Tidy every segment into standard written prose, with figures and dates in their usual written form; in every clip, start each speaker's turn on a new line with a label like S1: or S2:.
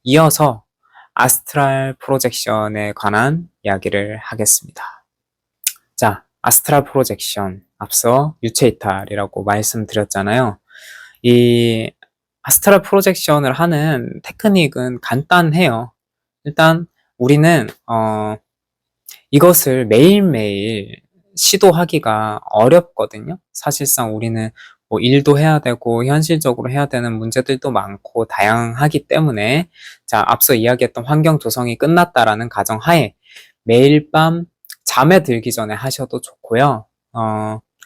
S1: 이어서 아스트랄 프로젝션에 관한 이야기를 하겠습니다. 자, 아스트랄 프로젝션, 앞서 유체이탈이라고 말씀드렸잖아요. 이 아스트랄 프로젝션을 하는 테크닉은 간단해요. 일단 우리는 이것을 매일매일 시도하기가 어렵거든요. 사실상 우리는 뭐 일도 해야 되고 현실적으로 해야 되는 문제들도 많고 다양하기 때문에, 자, 앞서 이야기했던 환경 조성이 끝났다라는 가정하에 매일 밤 잠에 들기 전에 하셔도 좋고요.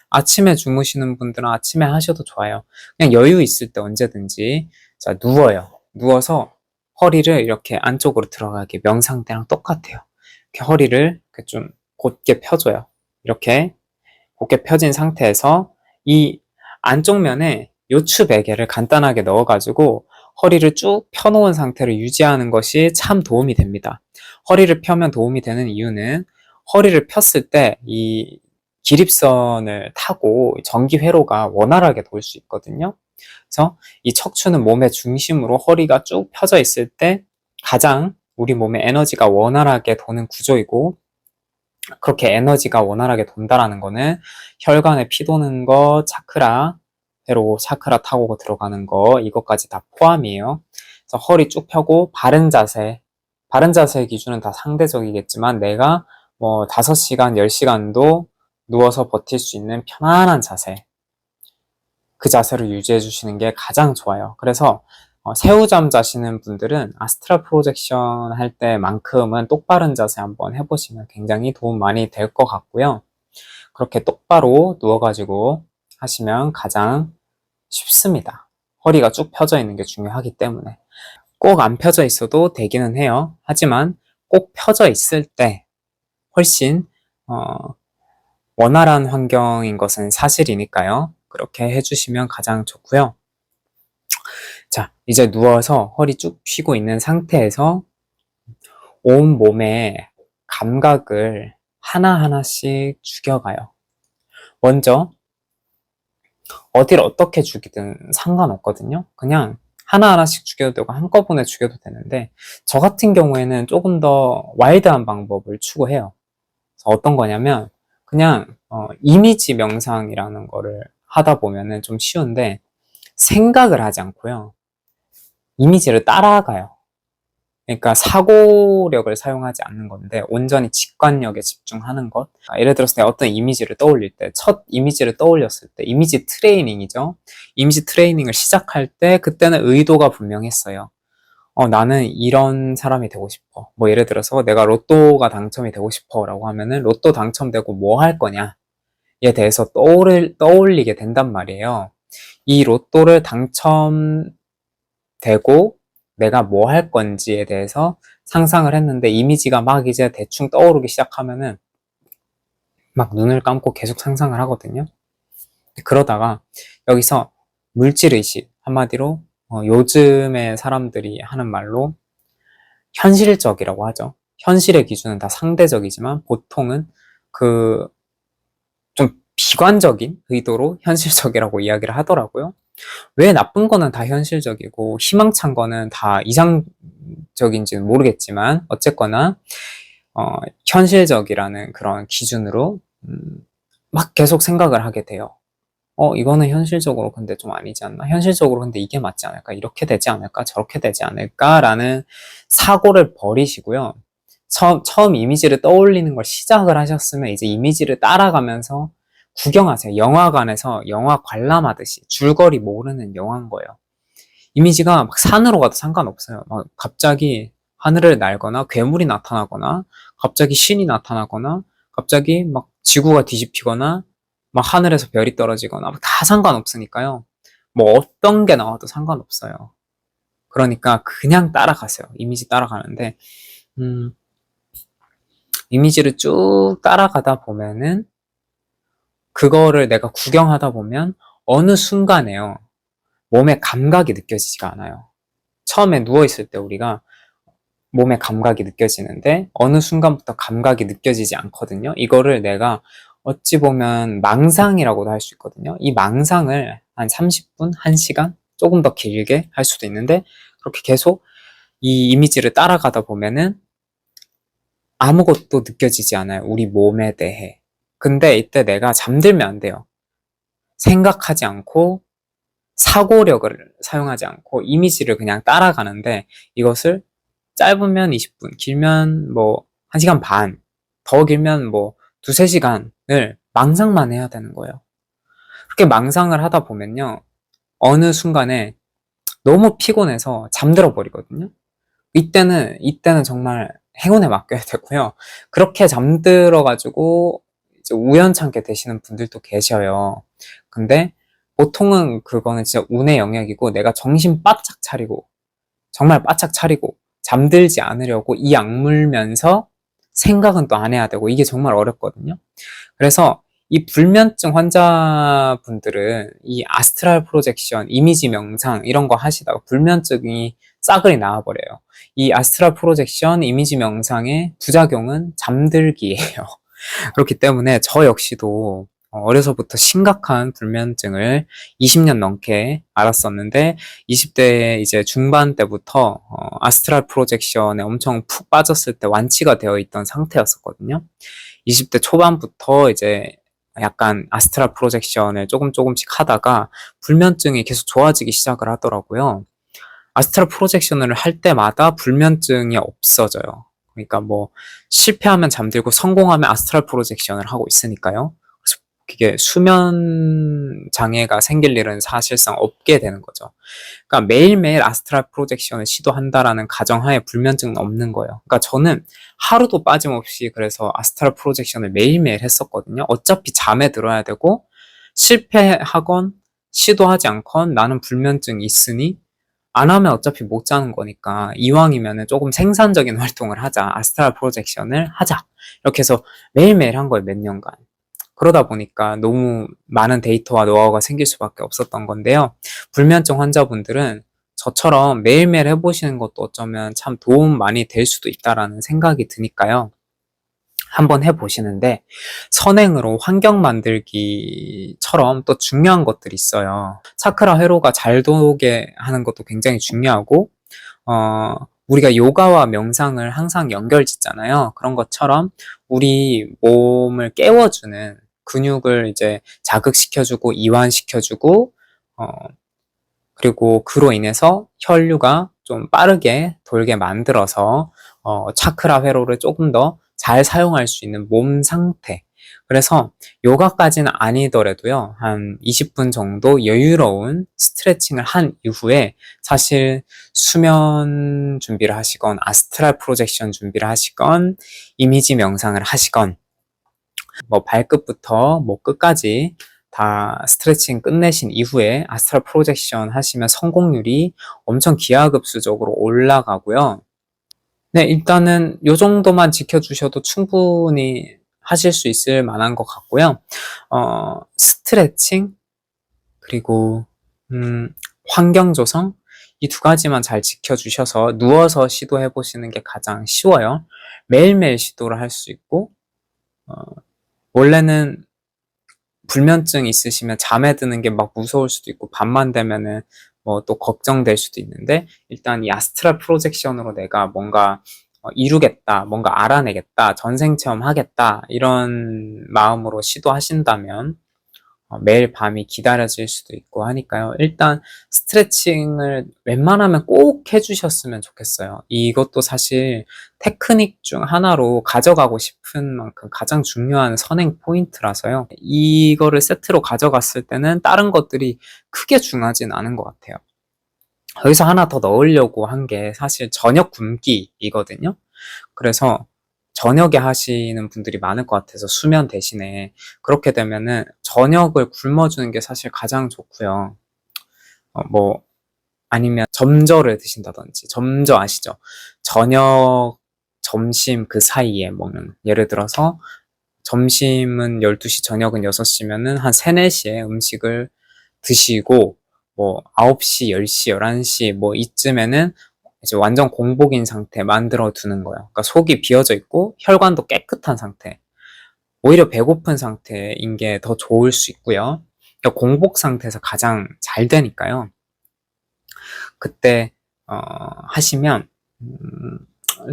S1: 아침에 주무시는 분들은 아침에 하셔도 좋아요. 그냥 여유 있을 때 언제든지. 자, 누워요. 누워서 허리를 이렇게 안쪽으로 들어가게, 명상 때랑 똑같아요. 이렇게 허리를 이렇게 좀 곧게 펴줘요. 이렇게 곧게 펴진 상태에서 이 안쪽 면에 요추 베개를 간단하게 넣어가지고 허리를 쭉 펴놓은 상태를 유지하는 것이 참 도움이 됩니다. 허리를 펴면 도움이 되는 이유는, 허리를 폈을 때 이 기립선을 타고 전기 회로가 원활하게 돌 수 있거든요. 그래서 이 척추는 몸의 중심으로 허리가 쭉 펴져 있을 때 가장 우리 몸의 에너지가 원활하게 도는 구조이고, 그렇게 에너지가 원활하게 돈다라는 거는 혈관에 피 도는 거, 차크라, 회로 차크라 타고 들어가는 거, 이것까지 다 포함이에요. 그래서 허리 쭉 펴고 바른 자세의 기준은 다 상대적이겠지만 내가 뭐 5시간, 10시간도 누워서 버틸 수 있는 편안한 자세, 그 자세를 유지해 주시는 게 가장 좋아요. 그래서 새우잠 자시는 분들은 아스트랄 프로젝션 할 때만큼은 똑바른 자세 한번 해보시면 굉장히 도움 많이 될 것 같고요. 그렇게 똑바로 누워가지고 하시면 가장 쉽습니다. 허리가 쭉 펴져 있는 게 중요하기 때문에. 꼭 안 펴져 있어도 되기는 해요. 하지만 꼭 펴져 있을 때 훨씬 원활한 환경인 것은 사실이니까요. 그렇게 해주시면 가장 좋고요. 자, 이제 누워서 허리 쭉 펴고 있는 상태에서 온 몸의 감각을 하나하나씩 죽여가요. 먼저 어디를 어떻게 죽이든 상관없거든요. 그냥 하나하나씩 죽여도 되고 한꺼번에 죽여도 되는데, 저 같은 경우에는 조금 더 와일드한 방법을 추구해요. 그래서 어떤 거냐면, 그냥 이미지 명상이라는 거를 하다 보면은 좀 쉬운데, 생각을 하지 않고요, 이미지를 따라가요. 그러니까 사고력을 사용하지 않는 건데 온전히 직관력에 집중하는 것. 예를 들어서 내가 어떤 이미지를 떠올릴 때, 첫 이미지를 떠올렸을 때, 이미지 트레이닝이죠. 이미지 트레이닝을 시작할 때 그때는 의도가 분명했어요. 나는 이런 사람이 되고 싶어. 뭐 예를 들어서 내가 로또가 당첨이 되고 싶어 라고 하면은, 로또 당첨되고 뭐 할 거냐에 대해서 떠올리게 된단 말이에요. 이 로또를 당첨되고 내가 뭐 할 건지에 대해서 상상을 했는데 이미지가 막 이제 대충 떠오르기 시작하면은 막 눈을 감고 계속 상상을 하거든요. 그러다가 여기서 물질의식, 한마디로 요즘의 사람들이 하는 말로 현실적이라고 하죠. 현실의 기준은 다 상대적이지만 보통은 그 좀 비관적인 의도로 현실적이라고 이야기를 하더라고요. 왜 나쁜 거는 다 현실적이고 희망찬 거는 다 이상적인지는 모르겠지만, 어쨌거나 현실적이라는 그런 기준으로 막 계속 생각을 하게 돼요. 이거는 현실적으로 근데 좀 아니지 않나? 현실적으로 근데 이게 맞지 않을까? 이렇게 되지 않을까? 저렇게 되지 않을까? 라는 사고를 버리시고요. 처음 이미지를 떠올리는 걸 시작을 하셨으면 이제 이미지를 따라가면서 구경하세요. 영화관에서 영화 관람하듯이 줄거리 모르는 영화인 거예요. 이미지가 막 산으로 가도 상관없어요. 막 갑자기 하늘을 날거나 괴물이 나타나거나 갑자기 신이 나타나거나 갑자기 막 지구가 뒤집히거나 막 하늘에서 별이 떨어지거나 다 상관없으니까요. 뭐 어떤 게 나와도 상관없어요. 그러니까 그냥 따라가세요. 이미지 따라가는데 이미지를 쭉 따라가다 보면은, 그거를 내가 구경하다 보면 어느 순간에요, 몸의 감각이 느껴지지가 않아요. 처음에 누워있을 때 우리가 몸의 감각이 느껴지는데 어느 순간부터 감각이 느껴지지 않거든요. 이거를 내가 어찌 보면 망상이라고도 할 수 있거든요. 이 망상을 한 30분, 1시간, 조금 더 길게 할 수도 있는데, 그렇게 계속 이 이미지를 따라가다 보면은 아무것도 느껴지지 않아요. 우리 몸에 대해. 근데 이때 내가 잠들면 안 돼요. 생각하지 않고 사고력을 사용하지 않고 이미지를 그냥 따라가는데 이것을 짧으면 20분, 길면 뭐 1시간 반, 더 길면 뭐 두세 시간을 망상만 해야 되는 거예요. 그렇게 망상을 하다 보면요. 어느 순간에 너무 피곤해서 잠들어 버리거든요. 이때는 정말 행운에 맡겨야 되고요. 그렇게 잠들어가지고 이제 우연찮게 되시는 분들도 계셔요. 근데 보통은 그거는 진짜 운의 영역이고 내가 정신 바짝 차리고 정말 바짝 차리고 잠들지 않으려고 이 악물면서 생각은 또 안 해야 되고 이게 정말 어렵거든요. 그래서 이 불면증 환자분들은 이 아스트랄 프로젝션, 이미지 명상 이런 거 하시다가 불면증이 싸그리 나와버려요. 이 아스트랄 프로젝션, 이미지 명상의 부작용은 잠들기예요. 그렇기 때문에 저 역시도 어려서부터 심각한 불면증을 20년 넘게 앓았었는데 20대 이제 중반 때부터 아스트랄 프로젝션에 엄청 푹 빠졌을 때 완치가 되어 있던 상태였었거든요. 20대 초반부터 이제 약간 아스트랄 프로젝션을 조금씩 하다가 불면증이 계속 좋아지기 시작을 하더라고요. 아스트랄 프로젝션을 할 때마다 불면증이 없어져요. 그러니까 뭐 실패하면 잠들고 성공하면 아스트랄 프로젝션을 하고 있으니까요. 그래서 그게 수면 장애가 생길 일은 사실상 없게 되는 거죠. 그러니까 매일매일 아스트랄 프로젝션을 시도한다라는 가정하에 불면증은 없는 거예요. 그러니까 저는 하루도 빠짐없이 그래서 아스트랄 프로젝션을 매일매일 했었거든요. 어차피 잠에 들어야 되고 실패하건 시도하지 않건 나는 불면증이 있으니 안 하면 어차피 못 자는 거니까 이왕이면은 조금 생산적인 활동을 하자. 아스트랄 프로젝션을 하자. 이렇게 해서 매일매일 한 거예요, 몇 년간. 그러다 보니까 너무 많은 데이터와 노하우가 생길 수밖에 없었던 건데요. 불면증 환자분들은 저처럼 매일매일 해보시는 것도 어쩌면 참 도움 많이 될 수도 있다라는 생각이 드니까요. 한번 해보시는데 선행으로 환경 만들기처럼 또 중요한 것들이 있어요. 차크라 회로가 잘 돌게 하는 것도 굉장히 중요하고 우리가 요가와 명상을 항상 연결 짓잖아요. 그런 것처럼 우리 몸을 깨워주는 근육을 이제 자극시켜주고 이완시켜주고 그리고 그로 인해서 혈류가 좀 빠르게 돌게 만들어서 차크라 회로를 조금 더 잘 사용할 수 있는 몸 상태. 그래서 요가까지는 아니더라도요, 한 20분 정도 여유로운 스트레칭을 한 이후에 사실 수면 준비를 하시건, 아스트랄 프로젝션 준비를 하시건, 이미지 명상을 하시건, 뭐 발끝부터 목 끝까지 다 스트레칭 끝내신 이후에 아스트랄 프로젝션 하시면 성공률이 엄청 기하급수적으로 올라가고요. 네, 일단은 요 정도만 지켜주셔도 충분히 하실 수 있을 만한 것 같고요. 스트레칭, 그리고, 환경 조성, 이 두 가지만 잘 지켜주셔서 누워서 시도해 보시는 게 가장 쉬워요. 매일매일 시도를 할 수 있고, 원래는 불면증 있으시면 잠에 드는 게 막 무서울 수도 있고 밤만 되면은 뭐 또 걱정될 수도 있는데 일단 이 아스트랄 프로젝션으로 내가 뭔가 이루겠다, 뭔가 알아내겠다, 전생 체험하겠다 이런 마음으로 시도하신다면 매일 밤이 기다려질 수도 있고 하니까요. 일단 스트레칭을 웬만하면 꼭 해주셨으면 좋겠어요. 이것도 사실 테크닉 중 하나로 가져가고 싶은 만큼 가장 중요한 선행 포인트라서요. 이거를 세트로 가져갔을 때는 다른 것들이 크게 중하진 않은 것 같아요. 여기서 하나 더 넣으려고 한 게 사실 저녁 굶기이거든요. 그래서 저녁에 하시는 분들이 많을 것 같아서 수면 대신에 그렇게 되면은 저녁을 굶어주는 게 사실 가장 좋고요. 뭐 아니면 점저를 드신다든지 점저 아시죠? 저녁, 점심 그 사이에 먹는 예를 들어서 점심은 12시, 저녁은 6시면은 한 3, 4시에 음식을 드시고 뭐 9시, 10시, 11시 뭐 이쯤에는 이제 완전 공복인 상태 만들어 두는 거예요. 그러니까 속이 비어져 있고 혈관도 깨끗한 상태. 오히려 배고픈 상태인 게 더 좋을 수 있고요. 그러니까 공복 상태에서 가장 잘 되니까요. 그때 하시면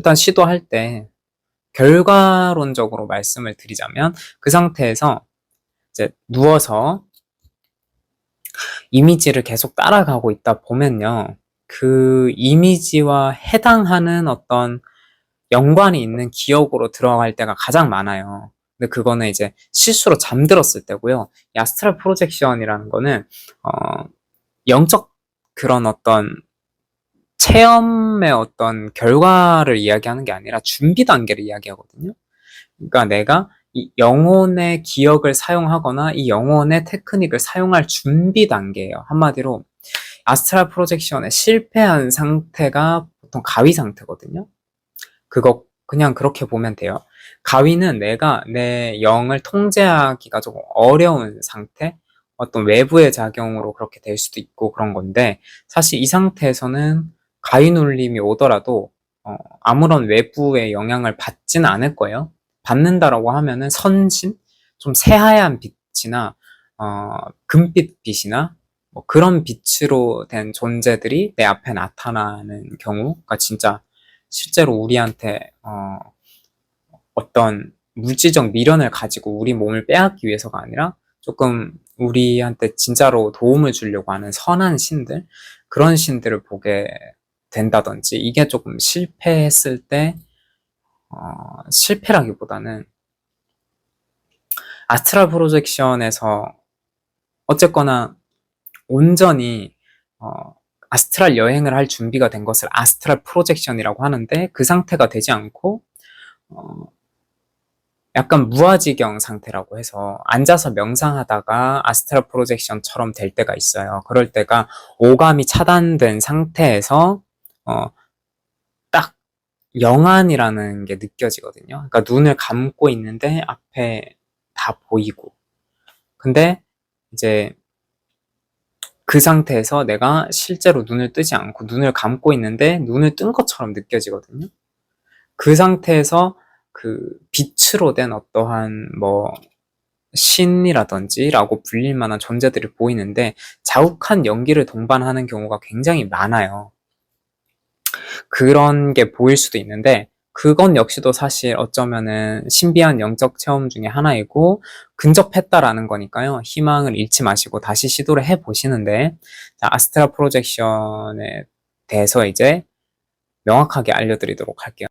S1: 일단 시도할 때 결과론적으로 말씀을 드리자면 그 상태에서 이제 누워서 이미지를 계속 따라가고 있다 보면요. 그 이미지와 해당하는 어떤 연관이 있는 기억으로 들어갈 때가 가장 많아요. 근데 그거는 이제 실수로 잠들었을 때고요. 이 아스트랄 프로젝션이라는 거는 영적 그런 어떤 체험의 어떤 결과를 이야기하는 게 아니라 준비 단계를 이야기하거든요. 그러니까 내가 이 영혼의 기억을 사용하거나 이 영혼의 테크닉을 사용할 준비 단계예요. 한마디로 아스트랄 프로젝션에 실패한 상태가 보통 가위 상태거든요. 그거 그냥 그렇게 보면 돼요. 가위는 내가 내 영을 통제하기가 조금 어려운 상태, 어떤 외부의 작용으로 그렇게 될 수도 있고 그런 건데, 사실 이 상태에서는 가위 눌림이 오더라도 아무런 외부의 영향을 받지는 않을 거예요. 받는다라고 하면은 선신, 좀 새하얀 빛이나 금빛 빛이나 뭐 그런 빛으로 된 존재들이 내 앞에 나타나는 경우가 진짜 실제로 우리한테 어떤 물질적 미련을 가지고 우리 몸을 빼앗기 위해서가 아니라 조금 우리한테 진짜로 도움을 주려고 하는 선한 신들, 그런 신들을 보게 된다든지, 이게 조금 실패했을 때 실패라기보다는 아스트랄 프로젝션에서 어쨌거나 온전히 아스트랄 여행을 할 준비가 된 것을 아스트랄 프로젝션이라고 하는데, 그 상태가 되지 않고 약간 무아지경 상태라고 해서 앉아서 명상하다가 아스트랄 프로젝션처럼 될 때가 있어요. 그럴 때가 오감이 차단된 상태에서 딱 영안이라는 게 느껴지거든요. 그러니까 눈을 감고 있는데 앞에 다 보이고, 근데 이제 그 상태에서 내가 실제로 눈을 뜨지 않고 눈을 감고 있는데 눈을 뜬 것처럼 느껴지거든요. 그 상태에서 그 빛으로 된 어떠한 뭐 신이라든지 라고 불릴 만한 존재들이 보이는데, 자욱한 연기를 동반하는 경우가 굉장히 많아요. 그런 게 보일 수도 있는데, 그건 역시도 사실 어쩌면은 신비한 영적 체험 중에 하나이고 근접했다라는 거니까요. 희망을 잃지 마시고 다시 시도를 해보시는데, 자, 아스트랄 프로젝션에 대해서 이제 명확하게 알려드리도록 할게요.